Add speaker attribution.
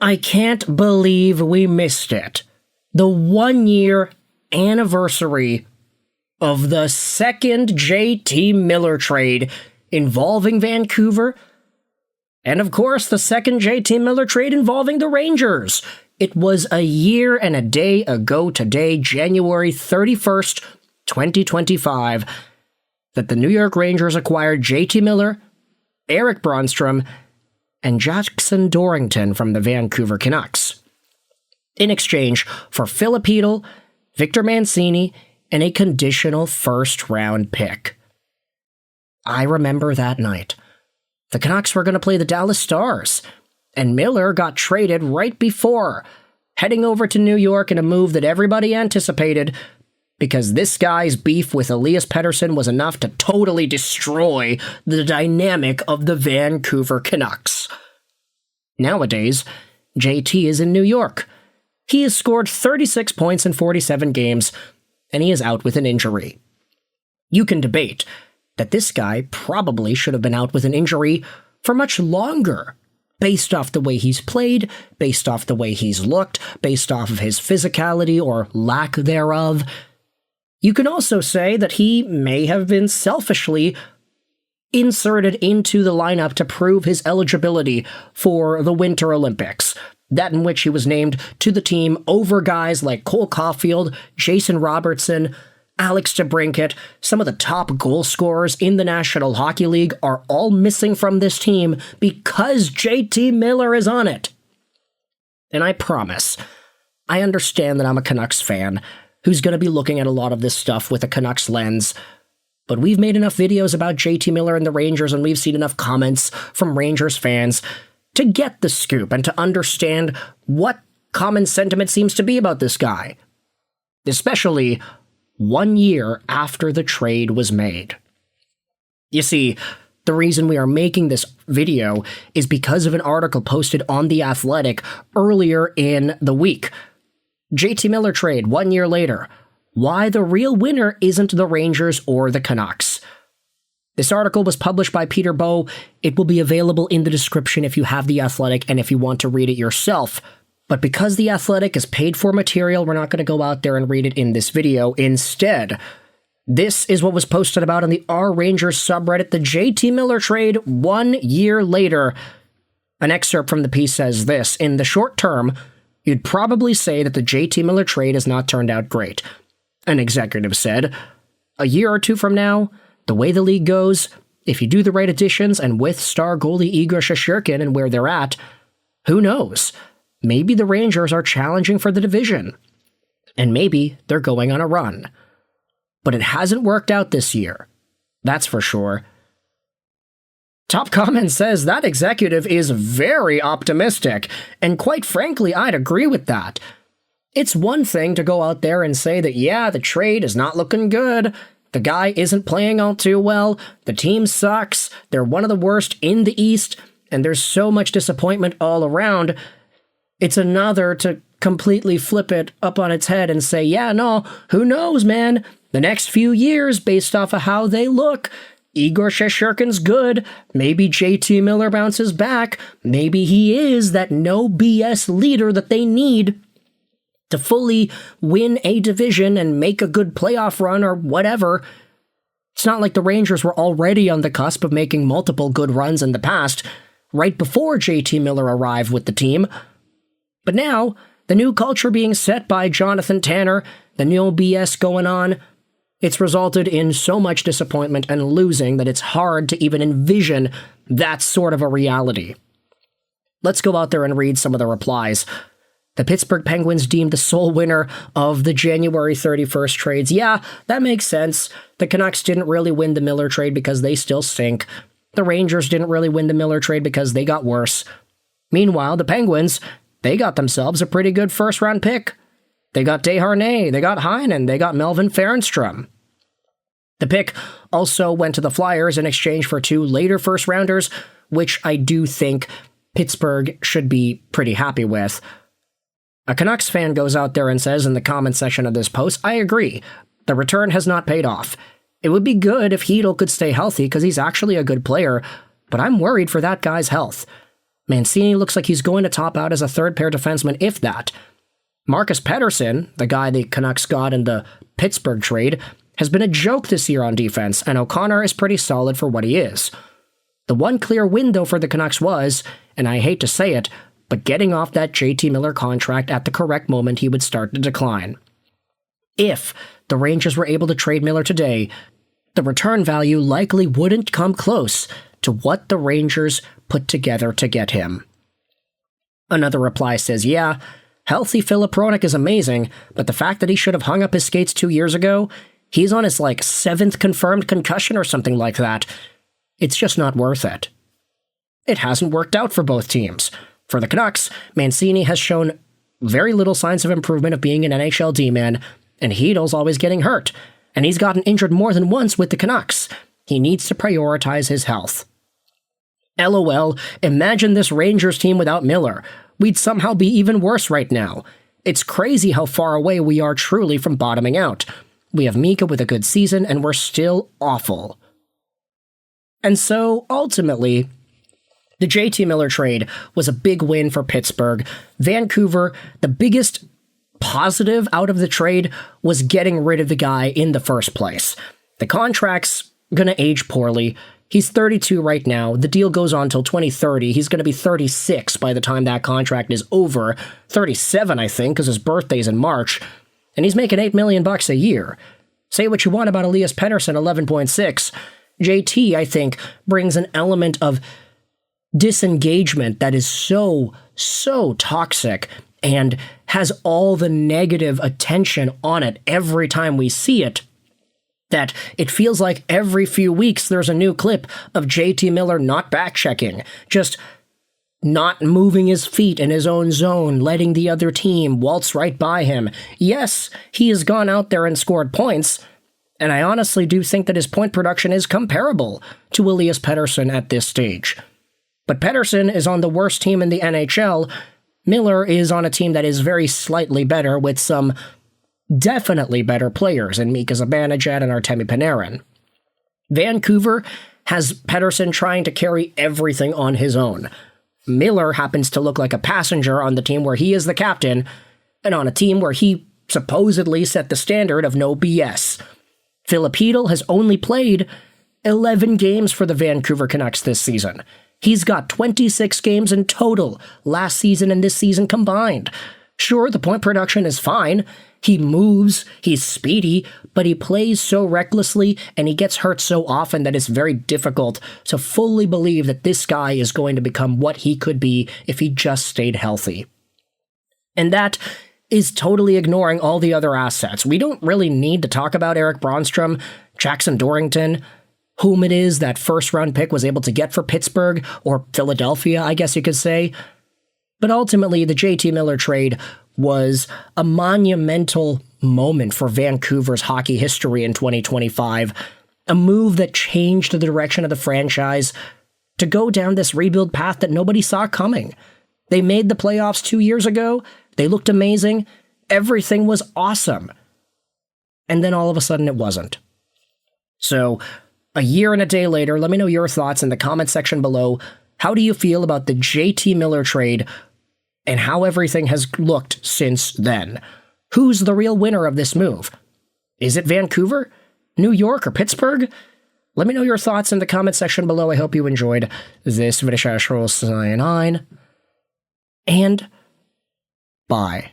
Speaker 1: I can't believe we missed it. The 1-year anniversary of the second JT Miller trade involving Vancouver, and of course the second JT Miller trade involving the Rangers. It was a year and a day ago today, January 31st, 2025, that the New York Rangers acquired JT Miller, Eric Bronnstrom, and Jackson Dorrington from the Vancouver Canucks, in exchange for Filip Chytil, Victor Mancini, and a conditional first-round pick. I remember that night. The Canucks were going to play the Dallas Stars, and Miller got traded right before, heading over to New York in a move that everybody anticipated, because this guy's beef with Elias Pettersson was enough to totally destroy the dynamic of the Vancouver Canucks. Nowadays, JT is in New York. He has scored 36 points in 47 games, and he is out with an injury. You can debate that this guy probably should have been out with an injury for much longer, based off the way he's played, based off the way he's looked, based off of his physicality or lack thereof. You can also say that he may have been selfishly inserted into the lineup to prove his eligibility for the Winter Olympics, that in which he was named to the team over guys like Cole Caulfield, Jason Robertson, Alex DeBrincat. Some of the top goal scorers in the National Hockey League are all missing from this team because JT Miller is on it. And I promise, I understand that I'm a Canucks fan who's going to be looking at a lot of this stuff with a Canucks lens, but we've made enough videos about JT Miller and the Rangers, and we've seen enough comments from Rangers fans to get the scoop and to understand what common sentiment seems to be about this guy, especially 1 year after the trade was made. You see, the reason we are making this video is because of an article posted on The Athletic earlier in the week. JT Miller trade 1 year later. Why the real winner isn't the Rangers or the Canucks. This article was published by Peter Bowe. It will be available in the description if you have The Athletic and if you want to read it yourself. But because The Athletic is paid for material, we're not going to go out there and read it in this video. Instead, this is what was posted about on the R Rangers subreddit, the JT Miller trade 1 year later. An excerpt from the piece says this: in the short term, you'd probably say that the JT Miller trade has not turned out great. An executive said, a year or two from now, the way the league goes, if you do the right additions and with star goalie Igor Shesterkin and where they're at, who knows? Maybe the Rangers are challenging for the division. And maybe they're going on a run. But it hasn't worked out this year. That's for sure. Top comment says that executive is very optimistic, and quite frankly, I'd agree with that. It's one thing to go out there and say that, yeah, the trade is not looking good, the guy isn't playing all too well, the team sucks, they're one of the worst in the East, and there's so much disappointment all around. It's another to completely flip it up on its head and say, yeah, no, who knows, man? The next few years, based off of how they look, Igor Shesterkin's good, maybe JT Miller bounces back, maybe he is that no BS leader that they need to fully win a division and make a good playoff run or whatever. It's not like the Rangers were already on the cusp of making multiple good runs in the past, right before JT Miller arrived with the team. But now, the new culture being set by Jonathan Tanner, the no BS going on, it's resulted in so much disappointment and losing that it's hard to even envision that sort of a reality. Let's go out there and read some of the replies. The Pittsburgh Penguins deemed the sole winner of the January 31st trades. Yeah, that makes sense. The Canucks didn't really win the Miller trade because they still stink. The Rangers didn't really win the Miller trade because they got worse. Meanwhile, the Penguins, they got themselves a pretty good first-round pick. They got Desharnais, they got Heinen, they got Melvin Fernstrom. The pick also went to the Flyers in exchange for 2 later first-rounders, which I do think Pittsburgh should be pretty happy with. A Canucks fan goes out there and says in the comment section of this post, I agree, the return has not paid off. It would be good if Chytil could stay healthy because he's actually a good player, but I'm worried for that guy's health. Mancini looks like he's going to top out as a third-pair defenseman, if that. Marcus Pettersson, the guy the Canucks got in the Pittsburgh trade, has been a joke this year on defense, and O'Connor is pretty solid for what he is. The one clear win, though, for the Canucks was, and I hate to say it, but getting off that JT Miller contract at the correct moment he would start to decline. If the Rangers were able to trade Miller today, the return value likely wouldn't come close to what the Rangers put together to get him. Another reply says, yeah, healthy Filip Hronek is amazing, but the fact that he should have hung up his skates 2 years ago, he's on his 7th confirmed concussion or something like that. It's just not worth it. It hasn't worked out for both teams. For the Canucks, Mancini has shown very little signs of improvement of being an NHL D-man, and Heedle's always getting hurt, and he's gotten injured more than once with the Canucks. He needs to prioritize his health. LOL, imagine this Rangers team without Miller. We'd somehow be even worse right now. It's crazy how far away we are truly from bottoming out. We have Mika with a good season, and we're still awful. And so, ultimately, the JT Miller trade was a big win for Pittsburgh. Vancouver, the biggest positive out of the trade was getting rid of the guy in the first place. The contract's gonna age poorly. He's 32 right now. The deal goes on till 2030. He's gonna be 36 by the time that contract is over. 37, I think, because his birthday's in March. And he's making $8 million a year. Say what you want about Elias Pettersson, 11.6. JT, I think, brings an element of disengagement that is so toxic and has all the negative attention on it every time we see it, that it feels like every few weeks there's a new clip of JT Miller not back-checking, just not moving his feet in his own zone, letting the other team waltz right by him. Yes, he has gone out there and scored points, and I honestly do think that his point production is comparable to Elias Pettersson at this stage. But Pettersson is on the worst team in the NHL. Miller is on a team that is very slightly better, with some definitely better players in Mika Zibanejad and Artemi Panarin. Vancouver has Pettersson trying to carry everything on his own. Miller happens to look like a passenger on the team where he is the captain, and on a team where he supposedly set the standard of no BS. Filip Chytil has only played 11 games for the Vancouver Canucks this season. He's got 26 games in total, last season and this season combined. Sure, the point production is fine. He moves, he's speedy, but he plays so recklessly and he gets hurt so often that it's very difficult to fully believe that this guy is going to become what he could be if he just stayed healthy. And that is totally ignoring all the other assets. We don't really need to talk about Eric Bronnstrom, Jackson Dorrington, whom it is that first-round pick was able to get for Pittsburgh, or Philadelphia, I guess you could say. But ultimately, the JT Miller trade was a monumental moment for Vancouver's hockey history in 2025, a move that changed the direction of the franchise to go down this rebuild path that nobody saw coming. They made the playoffs 2 years ago, they looked amazing, everything was awesome. And then all of a sudden it wasn't. So, a year and a day later, let me know your thoughts in the comment section below. How do you feel about the JT Miller trade and how everything has looked since then? Who's the real winner of this move? Is it Vancouver, New York, or Pittsburgh? Let me know your thoughts in the comment section below. I hope you enjoyed this video. And bye.